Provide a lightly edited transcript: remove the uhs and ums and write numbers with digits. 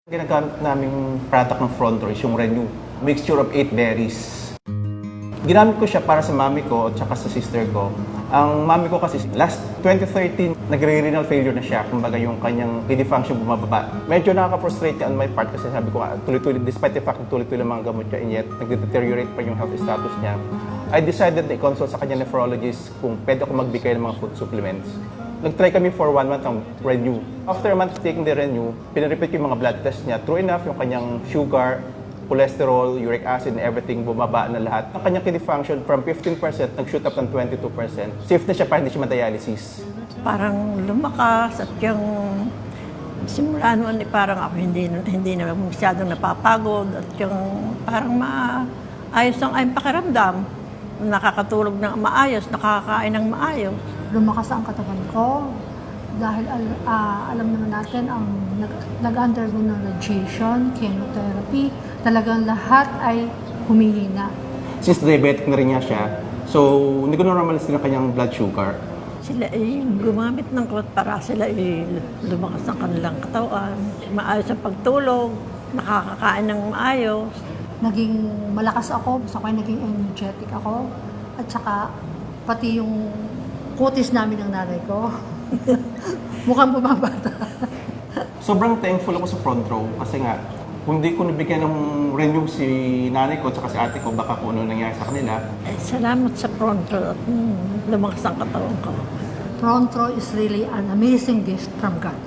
Ginagamit naming product ng Front Row is yung Renew. Mixture of 8 berries. Ginamit ko siya para sa mami ko at saka sa sister ko. Ang mami ko kasi last 2013, nagre-renal failure na siya. Kumbaga yung kanyang kidney function bumababa. Medyo nakaka-frustrate on my part kasi sabi ko, tuloy-tuloy, despite the fact na tuloy-tuloy mga gamot niya, and yet nag-deteriorate pa yung health status niya. I decided na i-consult sa kanya nephrologist kung pwede ako magbigay ng mga food supplements. Nag-try kami for 1 month ng Renew. After a month of taking the Renew, pinrepeat yung mga blood test niya. True enough, yung kanyang sugar, cholesterol, uric acid, and everything, bumaba na lahat. Ang kanyang kidney function from 15%, nag-shoot up ng 22%. Safe na siya para hindi siya ma-dialysis. Parang lumakas at yung simula noon parang ako hindi na masyadong napapagod at yung parang maayos ang aking pakiramdam. Nakakatulog ng maayos, nakakain ng maayos. Lumakas ang katawan ko dahil alam naman natin ang nag-undergo ng radiation, chemotherapy, talagang lahat ay humihina. Since diabetic na rin niya siya, so hindi ko normalize din ang kanyang blood sugar. Sila ay gumamit ng klot para sila ay lumakas ang kanilang katawan, maayos ang pagtulog, nakakakain ng maayos. Naging malakas ako, basta ko naging energetic ako, at saka pati yung kutis namin ng nanay ko. Mukhang bumabata. Sobrang thankful ako sa Front Row kasi nga, kung di ko nabigyan ng Renew si nanay ko at si ate ko, baka kung ano nangyari sa kanila. Salamat sa pronto at lumakas ang katawan ko. Front Row is really an amazing gift from God.